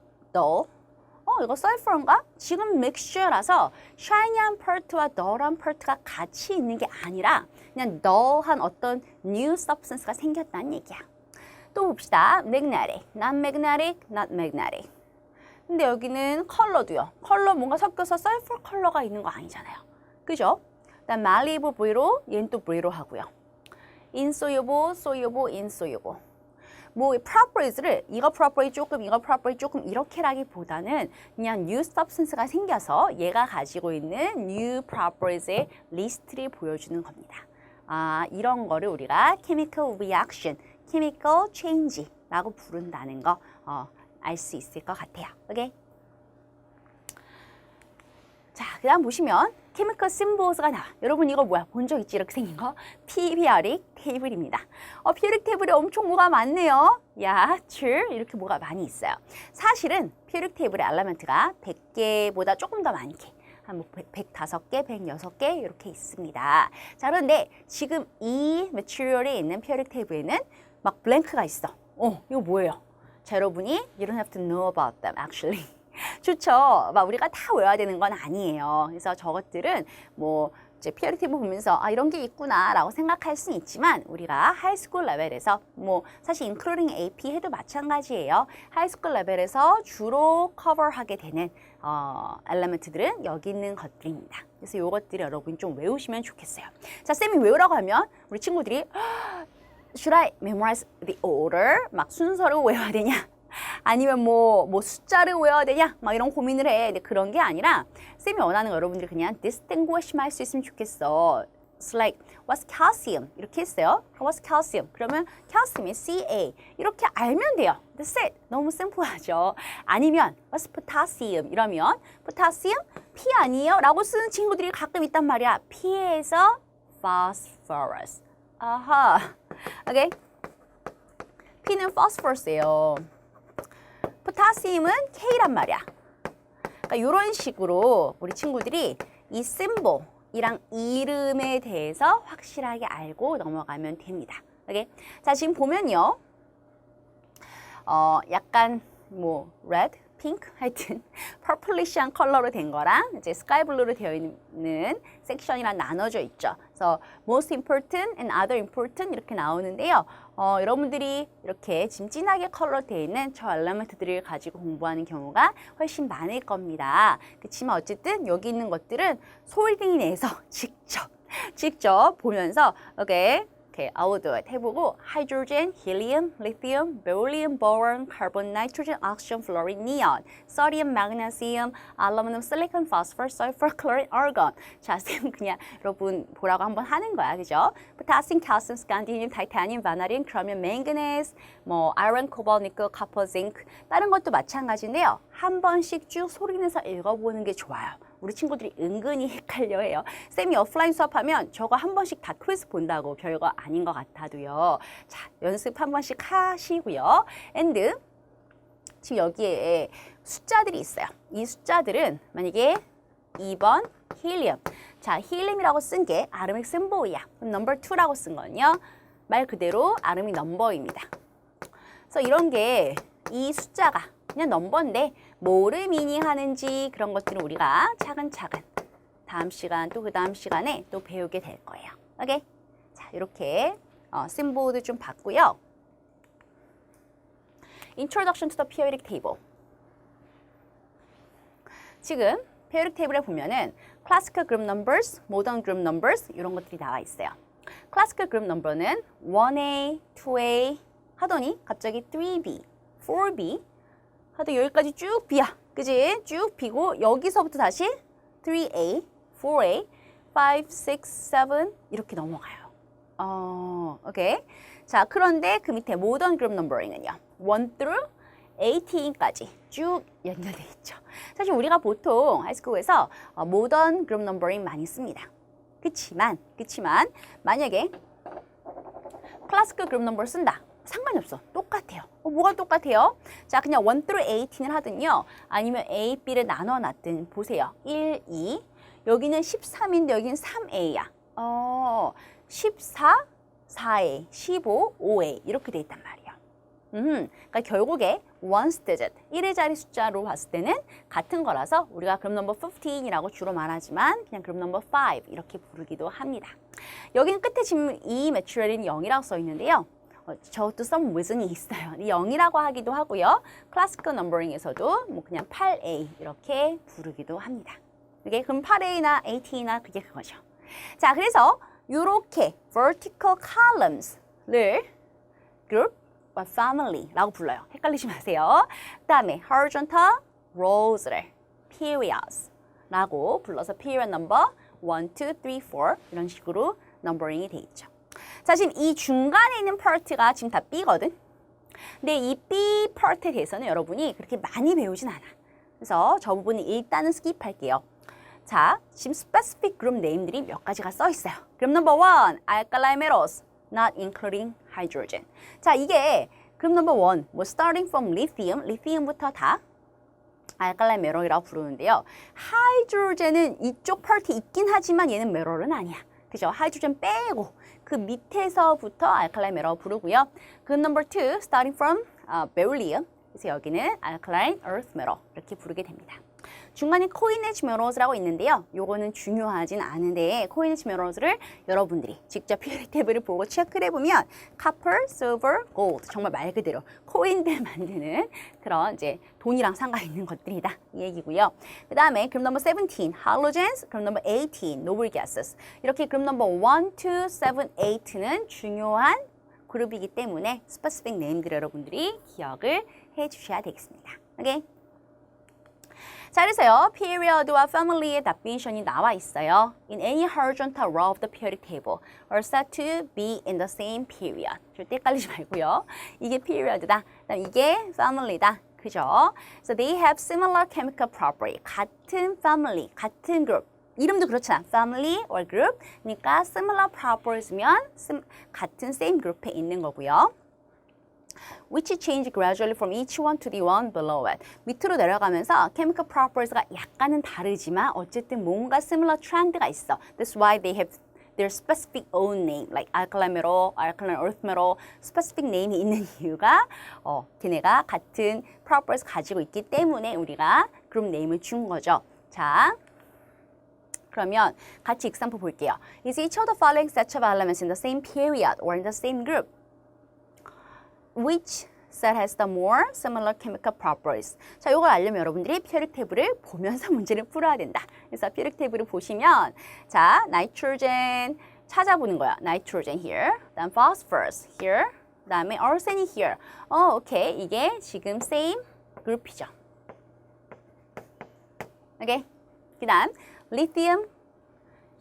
이거 sulfur인가? 지금 mixture라서 shiny한 part와 dull한 part가 같이 있는 게 아니라 그냥 dull한 어떤 new substance가 생겼다는 얘기야. 또 봅시다. magnetic, not magnetic, not magnetic. 근데 여기는 컬러도요. 컬러 뭔가 섞여서 썰풀 컬러가 있는 거 아니잖아요. 그죠? 그다음 말리브 브이로 얘는 또 브이로 하고요. 인소유보, 소유보, 인소유보. 뭐 properties를 이거 property 조금, 이거 property 조금 이렇게라기보다는 그냥 new substance가 생겨서 얘가 가지고 있는 new properties의 리스트를 보여주는 겁니다. 아, 이런 거를 우리가 chemical reaction, chemical change라고 부른다는 거 알 수 있을 것 같아요. 오케이? 자, 그 다음 보시면 chemical symbols가 나와. 여러분 이거 뭐야? 본 적 있지? 이렇게 생긴 거? periodic table입니다. periodic table에 엄청 뭐가 많네요. 야, 줄 이렇게 뭐가 많이 있어요. 사실은 periodic table의 엘리먼트가 100개보다 조금 더 많게 한 105개, 106개 이렇게 있습니다. 자, 그런데 지금 이 material에 있는 periodic table에는 막 블랭크가 있어. 이거 뭐예요? 자, 여러분이 you don't have to know about them actually. 좋죠. 막 우리가 다 외워야 되는 건 아니에요. 그래서 저것들은 뭐 이제 periodic table 보면서 아, 이런 게 있구나라고 생각할 수는 있지만 우리가 하이스쿨 레벨에서 뭐 사실 including AP 해도 마찬가지예요. 하이스쿨 레벨에서 주로 커버하게 되는 엘리먼트들은 여기 있는 것들입니다. 그래서 이것들을 여러분이 좀 외우시면 좋겠어요. 자, 쌤이 외우라고 하면 우리 친구들이 Should I memorize the order? 막 순서를 외워야 되냐? 아니면 뭐 숫자를 외워야 되냐? 막 이런 고민을 해. 근데 그런 게 아니라 쌤이 원하는 거 여러분들이 그냥 distinguish만 할 수 있으면 좋겠어. It's like, what's calcium? 이렇게 했어요. What's calcium? 그러면 calcium이 Ca. 이렇게 알면 돼요. That's it. 너무 심플하죠. 아니면 what's potassium? 이러면 potassium? P 아니에요? 라고 쓰는 친구들이 가끔 있단 말이야. P에서 phosphorus. 아하. 오케이. P는 phosphorus예요. 포타시움은 K란 말이야. 그러니까 이런 식으로 우리 친구들이 이 심볼이랑 이름에 대해서 확실하게 알고 넘어가면 됩니다. 오케이? 자, 지금 보면요. 약간 뭐 red, pink 하여튼 purplish한 컬러로 된 거랑 이제 sky blue로 되어 있는 섹션이랑 나눠져 있죠. 그래서 most important and other important 이렇게 나오는데요. 여러분들이 이렇게 지금 진하게 컬러 되어 있는 저 엘리먼트들을 가지고 공부하는 경우가 훨씬 많을 겁니다. 그렇지만 어쨌든 여기 있는 것들은 소홀딩이 내서 직접 보면서 Okay, I will do it. 해보고 hydrogen, helium, lithium, beryllium, boron, carbon, nitrogen, oxygen, fluorine, neon, sodium, magnesium, aluminum, silicon, phosphor, sulfur, chlorine, argon. 자, 쌤 그냥 여러분 보라고 한번 하는 거야, 그죠? potassium, calcium, scandium, titanium, vanadium, chromium, manganese, 뭐 iron, cobalt, nickel, copper, zinc. 다른 것도 마찬가지인데요. 한 번씩 쭉 소리내서 읽어보는 게 좋아요. 우리 친구들이 은근히 헷갈려해요. 쌤이 오프라인 수업하면 저거 한 번씩 다 퀴즈 본다고 별거 아닌 것 같아도요. 자, 연습 한 번씩 하시고요. and 지금 여기에 숫자들이 있어요. 이 숫자들은 만약에 2번 힐리엄. 자, 힐리엄이라고 쓴 게 아르믹 심볼이야. 그럼 넘버 2라고 쓴 건요. 말 그대로 아르믹 넘버입니다. 그래서 이런 게 이 숫자가 그냥 넘버인데 뭐를 미닝하는지 그런 것들은 우리가 차근차근 다음 시간 또 그 다음 시간에 또 배우게 될 거예요. 오케이? 자, 이렇게 심볼도 좀 봤고요. Introduction to the periodic table. 지금 periodic table에 보면은 classical group numbers, modern group numbers 이런 것들이 나와 있어요. classical group number는 1A, 2A 하더니 갑자기 3B, 4B 하도 여기까지 쭉 B야. 그지? 쭉 B고 여기서부터 다시 3A, 4A, 5, 6, 7 이렇게 넘어가요. 오케이. 자, 그런데 그 밑에 모던 그룹 넘버링은요. 1 through 18까지 쭉 연결돼 있죠. 사실 우리가 보통 하이스쿨에서 모던 그룹 넘버링 많이 씁니다. 그치만 만약에 클래시컬 그룹 넘버 쓴다. 상관이 없어. 똑같아요. 뭐가 똑같아요? 자, 그냥 1 through 18을 하든요. 아니면 A, B를 나눠놨든 보세요. 1, 2. 여기는 13인데 여기는 3A야. 14, 4A, 15, 5A 이렇게 돼 있단 말이에요. 그러니까 결국에 ones digit, 1의 자리 숫자로 봤을 때는 같은 거라서 우리가 그룹 넘버 15이라고 주로 말하지만 그냥 그룹 넘버 5 이렇게 부르기도 합니다. 여기는 끝에 지금 이 매추럴인 0이라고 써 있는데요. 저것도 some reason이 있어요. 0이라고 하기도 하고요. 클래시컬 넘버링에서도 뭐 그냥 8A 이렇게 부르기도 합니다. 이게 그럼 8A나 8T나 그게 그거죠. 자, 그래서 이렇게 vertical columns를 group or family라고 불러요. 헷갈리지 마세요. 그 다음에 horizontal rows를 periods라고 불러서 period number 1, 2, 3, 4 이런 식으로 넘버링이 돼 있죠. 자, 지금 이 중간에 있는 파트가 지금 다 B거든. 근데 이 B 파트에 대해서는 여러분이 그렇게 많이 배우진 않아. 그래서 저 부분은 일단은 스킵할게요. 자, 지금 specific group name들이 몇 가지가 써 있어요. 그럼 number 1, alkali metals, not including hydrogen. 자, 이게 그럼 number 1, 뭐 starting from lithium, lithium부터 다 알칼라인 메럴이라고 부르는데요. 하이드로젠은 이쪽 파트에 있긴 하지만 얘는 메럴은 아니야. 그죠? 하이드로젠 빼고 그 밑에서부터 알칼라인 메럴 부르고요. 그 number 2, starting from beryllium. 그래서 여기는 alkaline earth metal 이렇게 부르게 됩니다. 중간에 coinage minerals라고 있는데요. 요거는 중요하진 않은데 coinage minerals를 여러분들이 직접 periodic table을 보고 체크를 해보면 copper, silver, gold 정말 말 그대로 코인들 만드는 그런 이제 돈이랑 상관있는 것들이다 이 얘기고요. 그 다음에 그룹 넘버 17, halogens, 그룹 넘버 18, noble gases 이렇게 그룹 넘버 1, 2, 7, 8는 중요한 그룹이기 때문에 specific name들 여러분들이 기억을 해주셔야 되겠습니다. 오케이? 자, 그래서요, period와 family의 definition이 나와 있어요. In any horizontal row of the periodic table are said to be in the same period. 절대 헷갈리지 말고요. 이게 period다. 그다음 이게 family다. 그죠? So they have similar chemical property. 같은 family, 같은 group. 이름도 그렇잖아. family or group. 그러니까 similar properties면 같은 same group에 있는 거고요. which change gradually from each one to the one below it. 밑으로 내려가면서 chemical properties가 약간은 다르지만 어쨌든 뭔가 similar trend가 있어. That's why they have their specific own name, like alkaline metal, alkaline earth metal, specific name이 있는 이유가 걔네가 같은 properties 가지고 있기 때문에 우리가 그룹 네임을 준 거죠. 자. 그러면 같이 example 볼게요. Is each of the following sets of elements in the same period or in the same group? Which set has the more similar chemical properties? 자, 이걸 알려면 여러분들이 periodic table을 보면서 문제를 풀어야 된다. 그래서 periodic table을 보시면 자, nitrogen 찾아보는 거야. nitrogen here, 그다음 phosphorus here, 그다음에 arsen이 here. 오케이. 이게 지금 same group이죠. 오케이. 그다음 lithium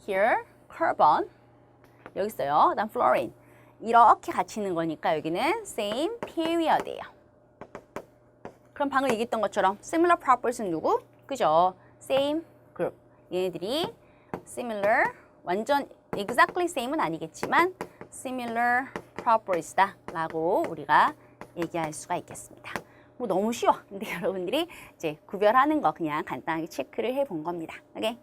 here, carbon 여기 있어요. 그다음 fluorine. 이렇게 같이 있는 거니까 여기는 same period예요. 그럼 방금 얘기했던 것처럼 similar properties는 누구? 그죠? same group. 얘네들이 similar, 완전 exactly same은 아니겠지만 similar properties다 라고 우리가 얘기할 수가 있겠습니다. 뭐 너무 쉬워. 근데 여러분들이 이제 구별하는 거 그냥 간단하게 체크를 해본 겁니다. 오케이?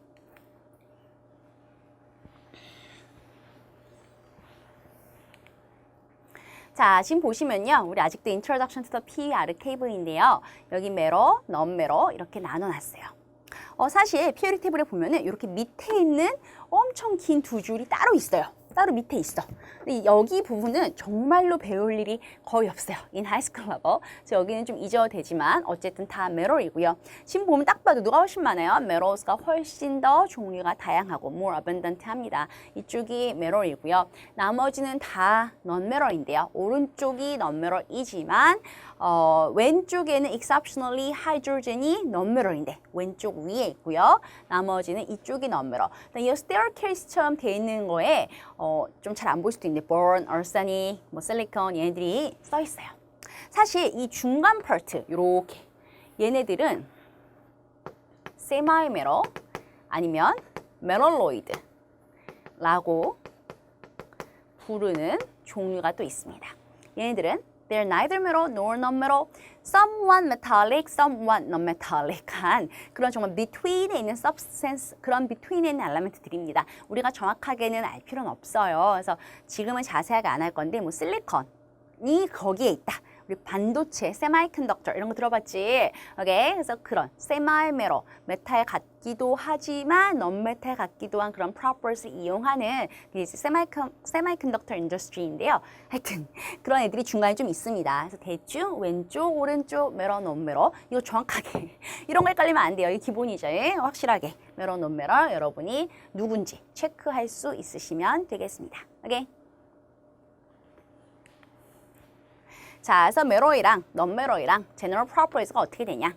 자, 지금 보시면요. 우리 아직도 Introduction to the Periodic Table인데요. 여기 metal, non-metal 이렇게 나눠놨어요. 사실 periodic table에 보면은 이렇게 밑에 있는 엄청 긴 두 줄이 따로 있어요. 따로 밑에 있어. 근데 여기 부분은 정말로 배울 일이 거의 없어요. in high school level. 그래서 여기는 좀 잊어도 되지만 어쨌든 다 metal이고요. 지금 보면 딱 봐도 누가 훨씬 많아요? metals가 훨씬 더 종류가 다양하고 more abundant 합니다. 이쪽이 metal이고요. 나머지는 다 non-metal인데요. 오른쪽이 non-metal이지만 왼쪽에는 exceptionally hydrogen이 non-metal인데 왼쪽 위에 있고요. 나머지는 이쪽이 non-metal. 이 staircase처럼 돼 있는 거에 좀 잘 안 보일 수도 있는데 boron, arsenic, 뭐 silicon 얘네들이 써 있어요. 사실 이 중간 파트 요렇게 얘네들은 semi-metal 아니면 metalloid라고 부르는 종류가 또 있습니다. 얘네들은 They're neither metal nor non-metal, somewhat metallic, somewhat non-metallic한 그런 정말 between에 있는 substance, 그런 between에 있는 엘리멘트들입니다. 우리가 정확하게는 알 필요는 없어요. 그래서 지금은 자세하게 안 할 건데 뭐 실리콘이 거기에 있다. 우리 반도체, 세마이컨덕터 이런 거 들어봤지? 오케이? 그래서 그런 세마이메로, 메탈 같기도 하지만 non-메탈 같기도 한 그런 properties를 이용하는 이제 세마이컨덕터 인더스트리인데요. 하여튼 그런 애들이 중간에 좀 있습니다. 그래서 대충 왼쪽, 오른쪽, 메로, non-메로 이거 정확하게 이런 거 헷갈리면 안 돼요. 이게 기본이죠. 확실하게 메로, non-메로 여러분이 누군지 체크할 수 있으시면 되겠습니다. 오케이? 자, 그래서 메로이랑 non-메로이랑 general properties가 어떻게 되냐?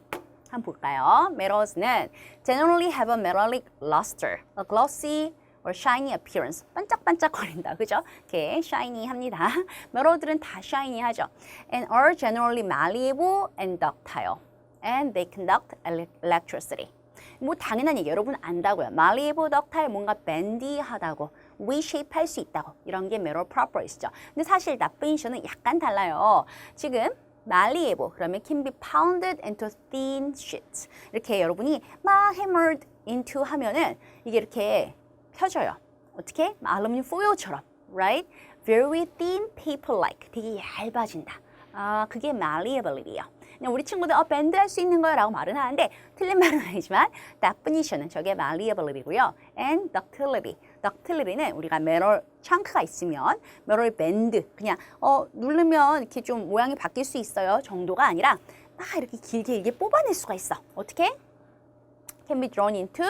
한번 볼까요? 메로스는 generally have a metallic luster, a glossy or shiny appearance. 반짝반짝거린다, 그죠? 이렇게 shiny 합니다. 메로들은 다 shiny 하죠. And are generally malleable and ductile. And they conduct electricity. 뭐 당연한 얘기 여러분 안다고요. malleable, ductile 뭔가 bendy하다고, reshape 할 수 있다고 이런 게 metal properties죠. 근데 사실 definition은 약간 달라요. 지금 malleable 그러면 can be pounded into thin sheets. 이렇게 여러분이 막 hammered into 하면은 이게 이렇게 펴져요. 어떻게? 알루미늄 foil처럼, right? Very thin paper-like. 되게 얇아진다. 아, 그게 malleability예요. 우리 친구들 밴드 할 수 있는 거야 라고 말은 하는데 틀린 말은 아니지만 definition은 저게 malleability고요. and ductility. ductility는 우리가 metal chun크가 있으면 metal bend 그냥 누르면 이렇게 좀 모양이 바뀔 수 있어요 정도가 아니라 막 이렇게 길게 뽑아낼 수가 있어. 어떻게? can be drawn into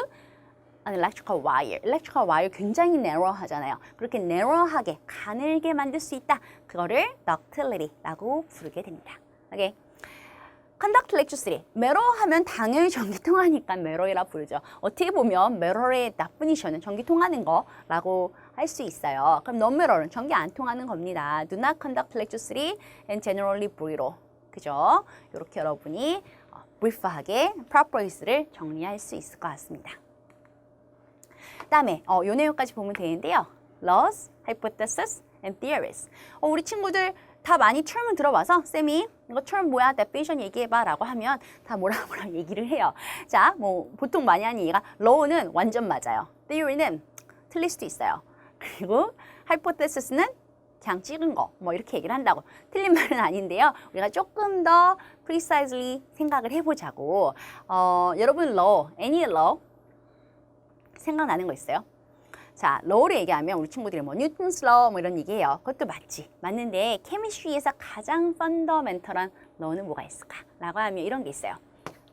an electrical wire. electrical wire 굉장히 narrow하잖아요. 그렇게 narrow하게 가늘게 만들 수 있다. 그거를 ductility라고 부르게 됩니다. 오케이. conduct electricity. 메로 하면 당연히 전기 통하니까 메로이라 부르죠. 어떻게 보면 메로의 definition은 전기 통하는 거라고 할 수 있어요. 그럼 non-메로는 전기 안 통하는 겁니다. Do not conduct electricity and generally brittle. 그죠? 이렇게 여러분이 brief하게 properties를 정리할 수 있을 것 같습니다. 그다음에 요 내용까지 보면 되는데요. laws, hypothesis, and theories. 우리 친구들 다 많이 term을 들어봐서 쌤이 이거 term 뭐야? definition 얘기해봐 라고 하면 다 뭐라 얘기를 해요. 자, 뭐 보통 많이 하는 얘기가 law는 완전 맞아요. theory는 틀릴 수도 있어요. 그리고 hypothesis는 그냥 찍은 거 뭐 이렇게 얘기를 한다고. 틀린 말은 아닌데요. 우리가 조금 더 precisely 생각을 해보자고. 여러분 law, any law 생각나는 거 있어요? 자, law를 얘기하면 우리 친구들이 뭐 뉴턴스 law 뭐 이런 얘기해요. 그것도 맞지. 맞는데 케미스트리에서 가장 펀더멘털한 law는 뭐가 있을까? 라고 하면 이런 게 있어요.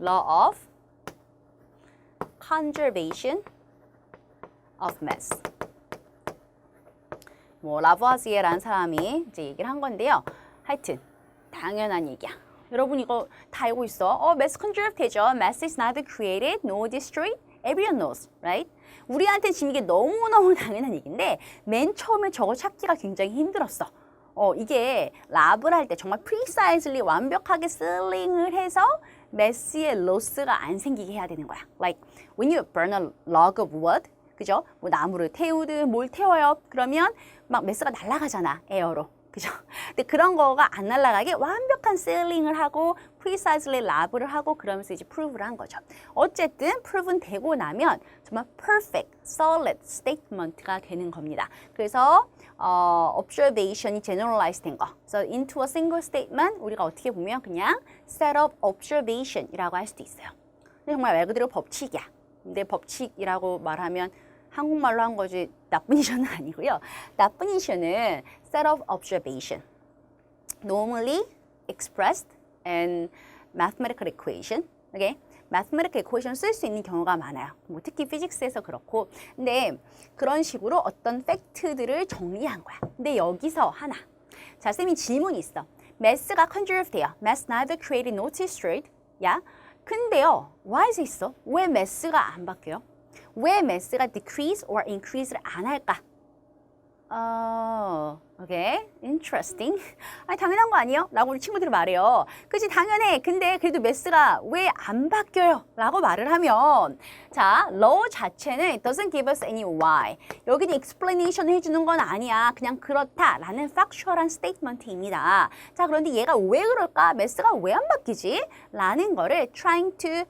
law of conservation of mass. 뭐 라부아지에라는 사람이 이제 얘기를 한 건데요. 하여튼 당연한 얘기야. 여러분 이거 다 알고 있어. mass conserve 되죠. mass is neither created nor destroyed. Everyone knows, right? 우리한테 지금 이게 너무너무 당연한 얘기인데 맨 처음에 저거 찾기가 굉장히 힘들었어. 이게 랍을 할 때 정말 precisely 완벽하게 슬링을 해서 메스의 로스가 안 생기게 해야 되는 거야. Like when you burn a log of wood, 그죠? 뭐 나무를 태우든 뭘 태워요. 그러면 막 메스가 날아가잖아, 에어로. 그죠? 근데 그런 거가 안 날아가게 완벽한 세일링을 하고 precisely 랍을 하고 그러면서 이제 prove를 한 거죠. 어쨌든 proven 되고 나면 정말 perfect, solid statement가 되는 겁니다. 그래서 observation이 generalize 된 거. So into a single statement 우리가 어떻게 보면 그냥 set of observation이라고 할 수도 있어요. 근데 정말 말 그대로 법칙이야. 근데 법칙이라고 말하면 한국말로 한 거지 definition은 아니고요. definition은 set of observation, normally expressed in mathematical equation. okay? mathematical equation 쓸 수 있는 경우가 많아요. 뭐 특히 피직스에서 그렇고. 근데 그런 식으로 어떤 팩트들을 정리한 거야. 근데 여기서 하나. 자, 쌤이 질문이 있어. mass가 conserve 돼요. mass neither created nor destroyed. 야, 근데요. why is it so? 왜 mass가 안 바뀌어요? 왜 mass가 decrease or increase를 안 할까? 오케이. interesting. 아니, 당연한 거 아니에요? 라고 우리 친구들이 말해요. 그치, 당연해. 근데 그래도 mass가 왜 안 바뀌어요? 라고 말을 하면 자, law 자체는 it doesn't give us any why. 여기는 explanation 해주는 건 아니야. 그냥 그렇다. 라는 factual한 statement입니다. 자, 그런데 얘가 왜 그럴까? mass가 왜 안 바뀌지? 라는 거를 trying to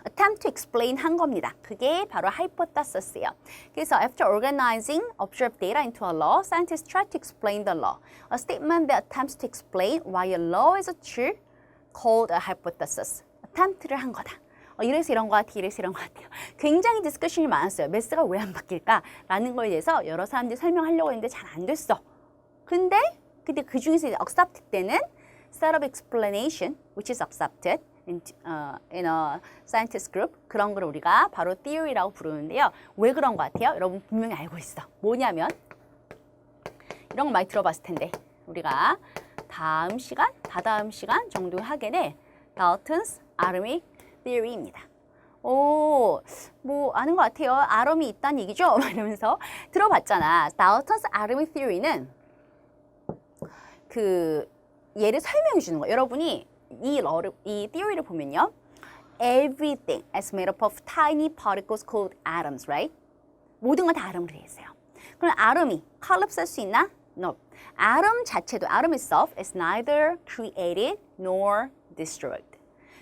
attempt to explain 한 겁니다. 그게 바로 hypothesis예요. 그래서 after organizing observed data into a law, scientists try to explain the law. A statement that attempts to explain why a law is true called a hypothesis. attempt를 한 거다. 이래서 이런 것 같아, 이래서 이런 것 같아요. 굉장히 디스커션이 많았어요. 매스가 왜 안 바뀔까? 라는 거에 대해서 여러 사람들이 설명하려고 했는데 잘 안 됐어. 근데 그 중에서 accepted 때는 set of explanation, which is accepted in a scientist group. 그런 걸 우리가 바로 theory라고 부르는데요. 왜 그런 것 같아요? 여러분 분명히 알고 있어. 뭐냐면 이런 거 많이 들어봤을 텐데 우리가 다다음 시간 정도 하게 돼 Dalton's atomic theory입니다. 오, 뭐 아는 것 같아요. 아tom이 있다는 얘기죠? 이러면서 들어봤잖아. Dalton's atomic theory는 그 얘를 설명해 주는 거예요. 여러분이 이 theory를 보면요. Everything is made up of tiny particles called atoms, right? 모든 건 다 아tom으로 되어 있어요. 그럼 아tom이 컬럽스 할 수 있나? No. 아tom 자체도 atom itself is neither created nor destroyed.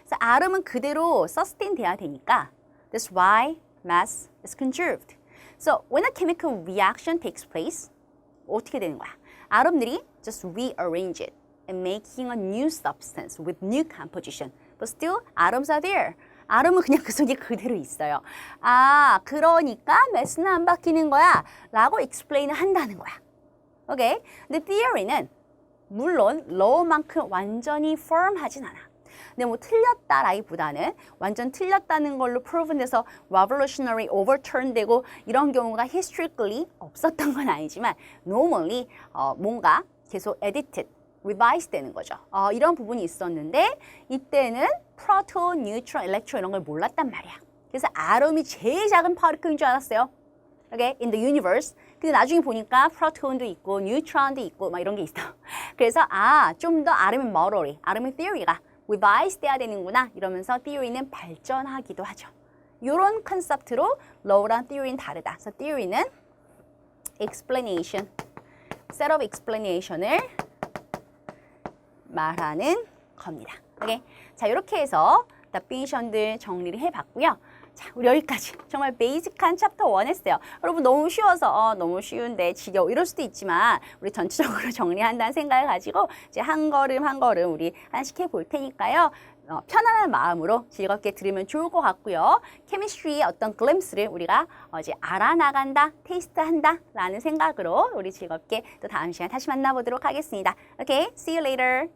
그래서 아tom은 그대로 sustain 돼야 되니까 that's why mass is conserved. So when a chemical reaction takes place, 어떻게 되는 거야? 아tom들이 just rearrange it and making a new substance with new composition. But still, atoms are there. 아tom은 그냥 그 속에 그대로 있어요. 아, 그러니까 mass는 안 바뀌는 거야 라고 explain을 한다는 거야. 오케이? 근데 theory는 물론 law만큼 완전히 firm하진 않아. 근데 뭐 틀렸다라기보다는 완전 틀렸다는 걸로 proven돼서 revolutionary overturn 되고 이런 경우가 historically 없었던 건 아니지만 normally 뭔가 계속 edited, revise 되는 거죠. 이런 부분이 있었는데 이때는 proton, neutron, electron 이런 걸 몰랐단 말이야. 그래서 아tom이 제일 작은 파티클인 줄 알았어요. Okay? In the universe. 근데 나중에 보니까 프로톤도 있고 뉴트론도 있고 막 이런 게 있어. 그래서 좀 더 아tom의 model이, 아tom의 theory가 revise 돼야 되는구나 이러면서 theory는 발전하기도 하죠. 이런 컨셉트로 law랑 theory는 다르다. 그래서 theory는 explanation, set of explanation을 말하는 겁니다. 오케이? 자, 이렇게 해서 definition들 정리를 해봤고요. 자, 우리 여기까지 정말 베이직한 챕터 1 했어요. 여러분 너무 쉬워서 너무 쉬운데 지겨워 이럴 수도 있지만 우리 전체적으로 정리한다는 생각을 가지고 이제 한 걸음 한 걸음 우리 하나씩 해볼 테니까요. 편안한 마음으로 즐겁게 들으면 좋을 것 같고요. 케미스트리의 어떤 글램스를 우리가 이제 알아나간다, 테이스트한다 라는 생각으로 우리 즐겁게 또 다음 시간 다시 만나보도록 하겠습니다. Okay, see you later.